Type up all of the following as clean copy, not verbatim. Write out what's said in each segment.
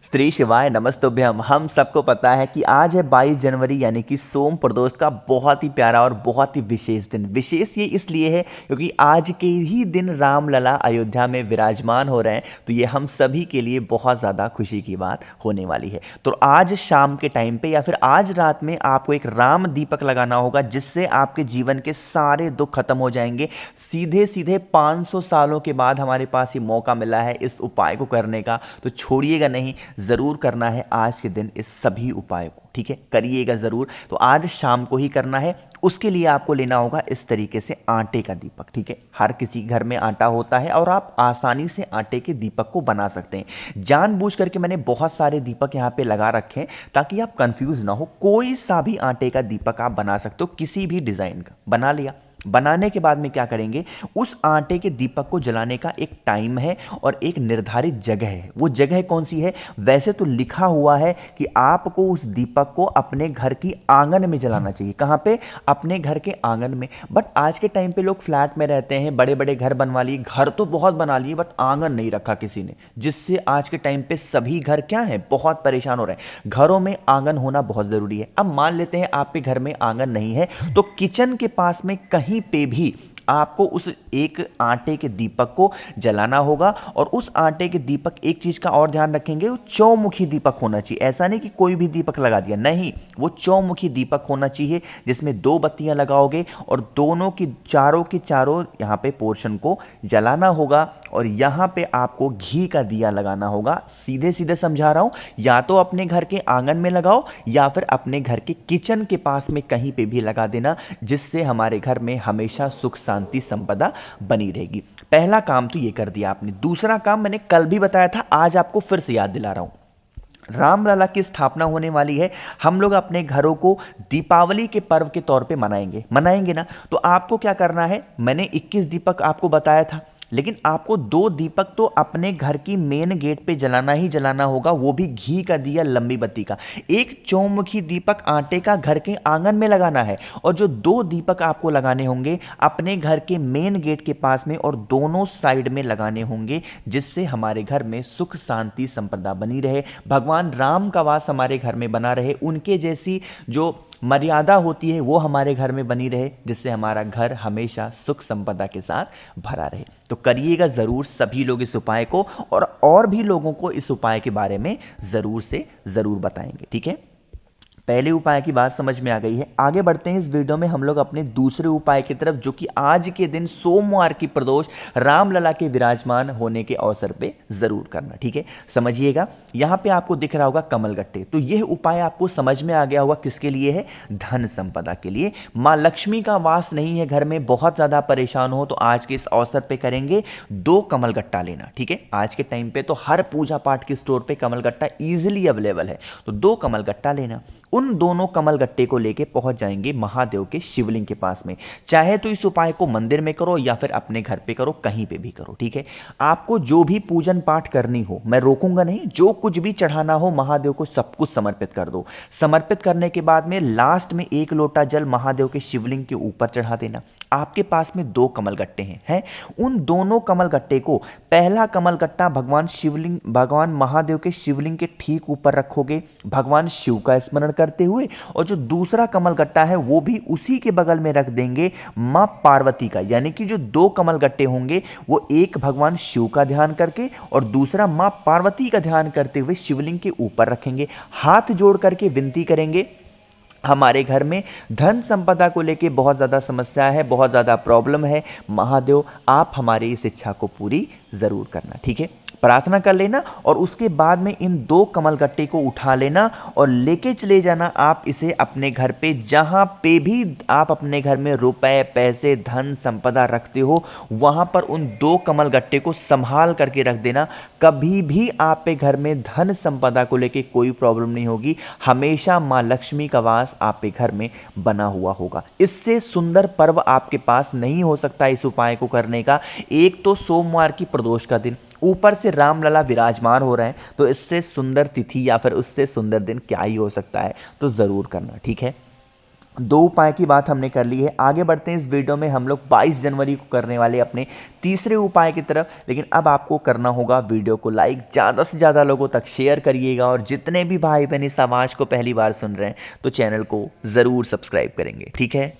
श्री शिवाय नमस्तुभ्यम। हम सबको पता है कि आज है 22 जनवरी यानी कि सोम प्रदोष का बहुत ही प्यारा और बहुत ही विशेष दिन। विशेष ये इसलिए है क्योंकि आज के ही दिन रामलला अयोध्या में विराजमान हो रहे हैं, तो ये हम सभी के लिए बहुत ज़्यादा खुशी की बात होने वाली है। तो आज शाम के टाइम पे या फिर आज रात में आपको एक राम दीपक लगाना होगा, जिससे आपके जीवन के सारे दुख खत्म हो जाएंगे। सीधे सीधे 500 सालों के बाद हमारे पास ये मौका मिला है इस उपाय को करने का, तो छोड़िएगा नहीं, ज़रूर करना है आज के दिन इस सभी उपाय को। ठीक है, करिएगा ज़रूर। तो आज शाम को ही करना है। उसके लिए आपको लेना होगा इस तरीके से आटे का दीपक। ठीक है, हर किसी घर में आटा होता है और आप आसानी से आटे के दीपक को बना सकते हैं। जानबूझ करके मैंने बहुत सारे दीपक यहाँ पे लगा रखे हैं ताकि आप कंफ्यूज ना हो। कोई सा भी आटे का दीपक आप बना सकते हो, किसी भी डिज़ाइन का। बना लिया, बनाने के बाद में क्या करेंगे, उस आटे के दीपक को जलाने का एक टाइम है और एक निर्धारित जगह है। वो जगह कौन सी है? वैसे तो लिखा हुआ है कि आपको उस दीपक को अपने घर की आंगन में जलाना चाहिए। कहाँ पे? अपने घर के आंगन में। बट आज के टाइम पे लोग फ्लैट में रहते हैं, बड़े बड़े घर बनवा लिए, घर तो बहुत बना लिए बट आंगन नहीं रखा किसी ने, जिससे आज के टाइम पे सभी घर क्या है, बहुत परेशान हो रहे हैं। घरों में आंगन होना बहुत जरूरी है। अब मान लेते हैं आपके घर में आंगन नहीं है, तो किचन के पास में कहीं पे भी आपको उस एक आटे के दीपक को जलाना होगा। और उस आटे के दीपक, एक चीज का और ध्यान रखेंगे, वो चौमुखी दीपक होना चाहिए। ऐसा नहीं कि कोई भी दीपक लगा दिया, नहीं, वो चौमुखी दीपक होना चाहिए जिसमें 2 बत्तियां लगाओगे और दोनों की चारों के चारों यहाँ पे पोर्शन को जलाना होगा। और यहाँ पे आपको घी का दिया लगाना होगा। सीधे सीधे समझा रहा हूं, या तो अपने घर के आंगन में लगाओ या फिर अपने घर के किचन के पास में कहीं पे भी लगा देना, जिससे हमारे घर में हमेशा सुख शांति संपदा बनी रहेगी। पहला काम तो ये कर दिया आपने। दूसरा काम मैंने कल भी बताया था, आज आपको फिर से याद दिला रहा हूं। रामलला की स्थापना होने वाली है। हम लोग अपने घरों को दीपावली के पर्व के तौर पे मनाएंगे ना। तो आपको क्या करना है, मैंने 21 दीपक आपको बताया था, लेकिन आपको 2 दीपक तो अपने घर की मेन गेट पे जलाना ही जलाना होगा, वो भी घी का दिया लंबी बत्ती का। एक चौमुखी दीपक आटे का घर के आंगन में लगाना है और जो 2 दीपक आपको लगाने होंगे अपने घर के मेन गेट के पास में और दोनों साइड में लगाने होंगे, जिससे हमारे घर में सुख शांति संपदा बनी रहे, भगवान राम का वास हमारे घर में बना रहे, उनके जैसी जो मर्यादा होती है वो हमारे घर में बनी रहे, जिससे हमारा घर हमेशा सुख संपदा के साथ भरा रहे। तो करिएगा ज़रूर सभी लोग इस उपाय को, और भी लोगों को इस उपाय के बारे में ज़रूर से ज़रूर बताएंगे। ठीक है, पहले उपाय की बात समझ में आ गई है। आगे बढ़ते हैं इस वीडियो में हम लोग अपने दूसरे उपाय की तरफ, जो कि आज के दिन सोमवार की प्रदोष रामलला के विराजमान होने के अवसर पे जरूर करना। ठीक है, समझिएगा। यहाँ पे आपको दिख रहा होगा कमलगट्टे, तो यह उपाय आपको समझ में आ गया होगा किसके लिए है? धन संपदा के लिए। माँ लक्ष्मी का वास नहीं है घर में, बहुत ज्यादा परेशान हो, तो आज के इस अवसर पे करेंगे 2 कमलगट्टा लेना। ठीक है, आज के टाइम पे तो हर पूजा पाठ के स्टोर पे कमलगट्टा इजिली अवेलेबल है, तो 2 कमलगट्टा लेना। उन दोनों कमलगट्टे को लेके पहुंच जाएंगे महादेव के शिवलिंग के पास में। चाहे तो इस उपाय को मंदिर में करो या फिर अपने घर पे करो, कहीं पे भी करो। ठीक है, आपको जो भी पूजन पाठ करनी हो, मैं रोकूंगा नहीं, जो कुछ भी चढ़ाना हो महादेव को सब कुछ समर्पित कर दो। समर्पित करने के बाद में लास्ट में 1 लोटा जल महादेव के शिवलिंग के ऊपर चढ़ा देना। आपके पास में 2 कमलगट्टे हैं, उन दोनों कमलगट्टे को, पहला कमलगट्टा भगवान महादेव के शिवलिंग के ठीक ऊपर रखोगे भगवान शिव का स्मरण करते हुए, और जो दूसरा कमलगट्टा है वो भी उसी के बगल में रख देंगे मां पार्वती का। यानी कि जो 2 कमलगट्टे होंगे वो एक भगवान शिव का ध्यान करके और दूसरा मां पार्वती का ध्यान करते हुए शिवलिंग के ऊपर रखेंगे। हाथ जोड़ करके विनती करेंगे, हमारे घर में धन संपदा को लेके बहुत ज़्यादा समस्या है, बहुत ज़्यादा प्रॉब्लम है, महादेव आप हमारी इस इच्छा को पूरी ज़रूर करना। ठीक है, प्रार्थना कर लेना और उसके बाद में इन 2 कमलगट्टे को उठा लेना और लेके चले जाना आप इसे अपने घर पे। जहाँ पे भी आप अपने घर में रुपए पैसे धन संपदा रखते हो, वहाँ पर उन 2 कमलगट्टे को संभाल करके रख देना। कभी भी आप पे घर में धन संपदा को लेके कोई प्रॉब्लम नहीं होगी, हमेशा माँ लक्ष्मी का वास आप पे घर में बना हुआ होगा। इससे सुंदर पर्व आपके पास नहीं हो सकता इस उपाय को करने का। एक तो सोमवार की प्रदोष का दिन, ऊपर से रामलला विराजमान हो रहे हैं, तो इससे सुंदर तिथि या फिर उससे सुंदर दिन क्या ही हो सकता है। तो जरूर करना। ठीक है, दो उपाय की बात हमने कर ली है। आगे बढ़ते हैं इस वीडियो में, हम लोग 22 जनवरी को करने वाले अपने तीसरे उपाय की तरफ। लेकिन अब आपको करना होगा, वीडियो को लाइक ज़्यादा से ज़्यादा लोगों तक शेयर करिएगा, और जितने भी भाई बहन इस आवाज़ को पहली बार सुन रहे हैं तो चैनल को ज़रूर सब्सक्राइब करेंगे, ठीक है।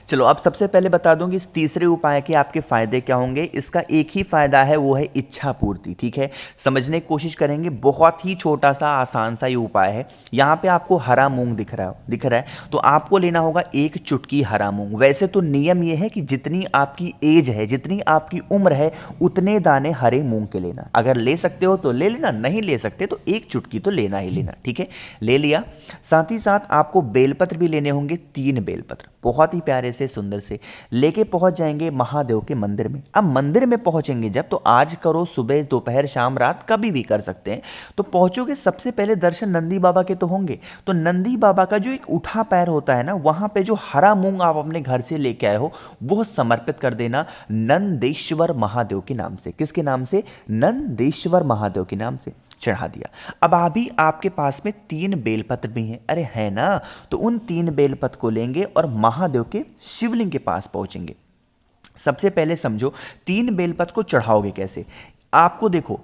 चलो अब सबसे पहले बता दूं कि इस तीसरे उपाय के आपके फायदे क्या होंगे। इसका एक ही फायदा है, वो है इच्छा पूर्ति, ठीक है। समझने की कोशिश करेंगे, बहुत ही छोटा सा आसान सा ये उपाय है। यहाँ पे आपको हरा मूंग दिख रहा है, तो आपको लेना होगा एक चुटकी हरा मूंग। वैसे तो नियम ये है कि जितनी आपकी एज है, जितनी आपकी उम्र है, उतने दाने हरे मूंग के लेना। अगर ले सकते हो तो ले लेना, नहीं ले सकते तो एक चुटकी तो लेना ही लेना, ठीक है। ले लिया। साथ ही साथ आपको बेलपत्र भी लेने होंगे, 3 बेलपत्र बहुत ही प्यारे से सुंदर से लेके पहुंच जाएंगे महादेव के मंदिर में। अब मंदिर में पहुंचेंगे जब, तो आज करो, सुबह दोपहर शाम रात कभी भी कर सकते हैं। तो पहुंचोगे, सबसे पहले दर्शन नंदी बाबा के तो होंगे। तो नंदी बाबा का जो एक उठा पैर होता है ना, वहां पे जो हरा मूंग आप अपने घर से लेके आए हो, वो समर्पित कर देना नंदेश्वर महादेव के नाम से। किसके नाम से? नंदेश्वर महादेव के नाम से चढ़ा दिया। अब अभी आपके पास में 3 बेलपत्र भी हैं, अरे है ना, तो उन 3 बेलपत्र को लेंगे और महादेव के शिवलिंग के पास पहुंचेंगे। सबसे पहले समझो 3 बेलपत्र को चढ़ाओगे कैसे। आपको देखो,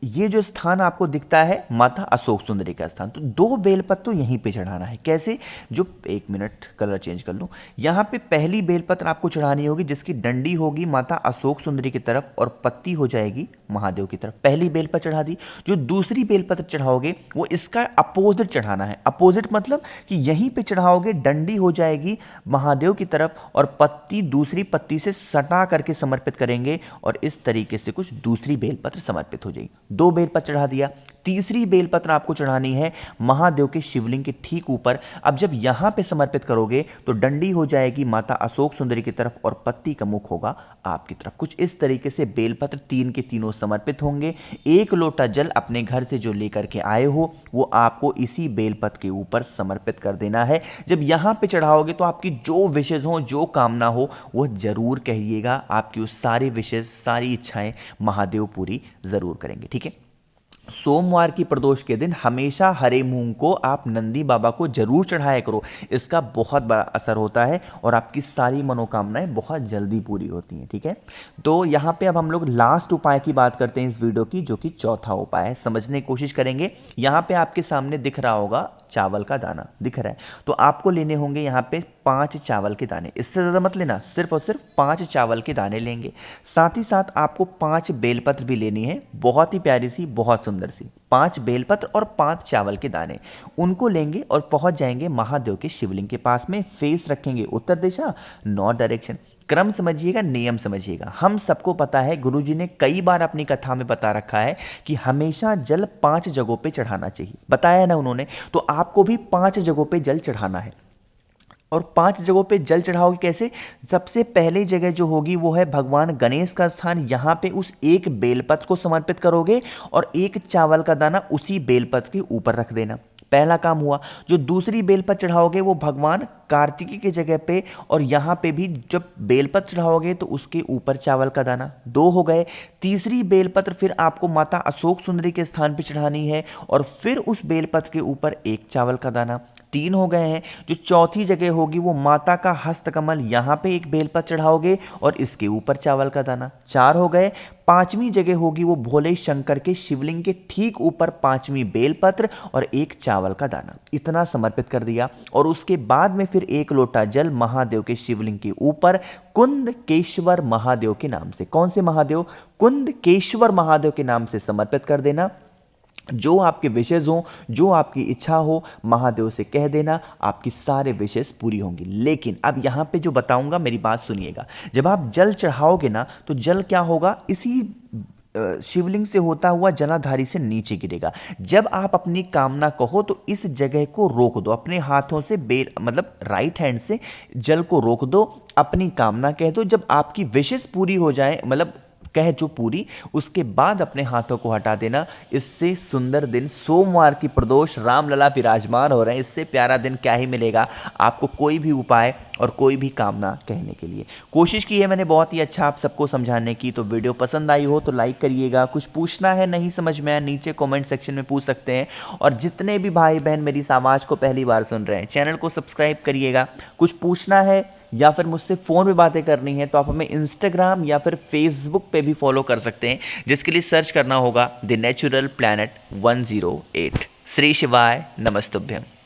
ये जो स्थान आपको दिखता है माता अशोक सुंदरी का स्थान, तो 2 बेलपत्र तो यहीं पे चढ़ाना है। कैसे? जो, एक मिनट कलर चेंज कर लूं। यहाँ पे पहली बेलपत्र आपको चढ़ानी होगी, जिसकी डंडी होगी माता अशोक सुंदरी की तरफ और पत्ती हो जाएगी महादेव की तरफ। पहली बेलपत्र चढ़ा दी। जो दूसरी बेलपत्र चढ़ाओगे वो इसका अपोजिट चढ़ाना है। अपोजिट मतलब कि यहीं पे चढ़ाओगे, डंडी हो जाएगी महादेव की तरफ और पत्ती दूसरी पत्ती से सटा करके समर्पित करेंगे, और इस तरीके से कुछ दूसरी बेलपत्र समर्पित हो जाएगी। 2 बेलपत्र चढ़ा दिया। तीसरी बेलपत्र आपको चढ़ानी है महादेव के शिवलिंग के ठीक ऊपर। अब जब यहां पे समर्पित करोगे तो डंडी हो जाएगी माता अशोक सुंदरी की तरफ और पत्ती का मुख होगा आपकी तरफ। कुछ इस तरीके से बेलपत्र 3 के तीनों समर्पित होंगे। 1 लोटा जल अपने घर से जो लेकर के आए हो, वो आपको इसी बेलपत्र के ऊपर समर्पित कर देना है। जब यहां पे चढ़ाओगे तो आपकी जो विशेष हो, जो कामना हो, वो जरूर कहिएगा। आपकी उस सारी विशेष, सारी इच्छाएं महादेव पूरी जरूर करेंगे, ठीक है। सोमवार की प्रदोष के दिन हमेशा हरे मूंग को आप नंदी बाबा को जरूर चढ़ाया करो। इसका बहुत बड़ा असर होता है और आपकी सारी मनोकामनाएं बहुत जल्दी पूरी होती हैं, ठीक है। तो यहाँ पे अब हम लोग लास्ट उपाय की बात करते हैं इस वीडियो की, जो कि चौथा उपाय है। समझने की कोशिश करेंगे। यहाँ पे आपके सामने दिख रहा होगा चावल का दाना दिख रहा है, तो आपको लेने होंगे यहाँ पे 5 चावल के दाने। इससे ज़्यादा मत लेना, सिर्फ और सिर्फ 5 चावल के दाने लेंगे। साथ ही साथ आपको 5 बेलपत्र भी लेनी है, बहुत ही प्यारी सी, बहुत सुंदर सी। 5 बेलपत्र और 5 चावल के दाने, उनको लेंगे और पहुंच जाएंगे महादेव के शिवलिंग के पास में। फेस रखेंगे उत्तर दिशा, नॉर्थ डायरेक्शन। क्रम समझिएगा, नियम समझिएगा। हम सबको पता है, गुरुजी ने कई बार अपनी कथा में बता रखा है कि हमेशा जल 5 जगहों पे चढ़ाना चाहिए, बताया ना उन्होंने। तो आपको भी 5 जगहों पे जल चढ़ाना है। और 5 जगहों पे जल चढ़ाओगे कैसे? सबसे पहली जगह जो होगी वो है भगवान गणेश का स्थान। यहाँ पे उस एक बेलपत्र को समर्पित करोगे और 1 चावल का दाना उसी बेलपत्र के ऊपर रख देना। पहला काम हुआ। जो दूसरी बेलपत्र चढ़ाओगे वो भगवान कार्तिकी की जगह पे, और यहाँ पे भी जब बेलपत्र चढ़ाओगे तो उसके ऊपर चावल का दाना। 2 हो गए। तीसरी बेलपत्र फिर आपको माता अशोक सुंदरी के स्थान पे चढ़ानी है और फिर उस बेलपत्र के ऊपर 1 चावल का दाना। 3 हो गए हैं। जो चौथी जगह होगी वो माता का हस्तकमल, यहाँ पे 1 बेलपत्र चढ़ाओगे और इसके ऊपर चावल का दाना। 4 हो गए। 5वीं जगह होगी वो भोले शंकर के शिवलिंग के ठीक ऊपर 5वीं बेलपत्र और 1 चावल का दाना। इतना समर्पित कर दिया और उसके बाद में फिर 1 लोटा जल महादेव के शिवलिंग के ऊपर कुंदकेश्वर महादेव के नाम से। कौन से महादेव? कुंदकेश्वर महादेव के नाम से समर्पित कर देना। जो आपके विशेष हो, जो आपकी इच्छा हो, महादेव से कह देना, आपकी सारे विशेष पूरी होंगी। लेकिन अब यहाँ पे जो बताऊंगा, मेरी बात सुनिएगा। जब आप जल चढ़ाओगे ना, तो जल क्या होगा, इसी शिवलिंग से होता हुआ जलाधारी से नीचे गिरेगा। जब आप अपनी कामना कहो तो इस जगह को रोक दो, अपने हाथों से मतलब राइट हैंड से जल को रोक दो, अपनी कामना कह दो। जब आपकी विशेष पूरी हो जाए, मतलब कह जो पूरी, उसके बाद अपने हाथों को हटा देना। इससे सुंदर दिन सोमवार की प्रदोष रामलला विराजमान हो रहे हैं, इससे प्यारा दिन क्या ही मिलेगा आपको कोई भी उपाय और कोई भी कामना कहने के लिए। कोशिश की है मैंने बहुत ही अच्छा आप सबको समझाने की, तो वीडियो पसंद आई हो तो लाइक करिएगा। कुछ पूछना है नहीं समझ में आया नीचे कमेंट सेक्शन में पूछ सकते हैं, और जितने भी भाई बहन मेरी इस आवाज़ को पहली बार सुन रहे हैं चैनल को सब्सक्राइब करिएगा। कुछ पूछना है या फिर मुझसे फ़ोन पे बातें करनी है तो आप हमें इंस्टाग्राम या फिर फेसबुक पे भी फॉलो कर सकते हैं, जिसके लिए सर्च करना होगा द नेचुरल प्लैनेट 108। श्री शिवाय नमस्तुभ्यम।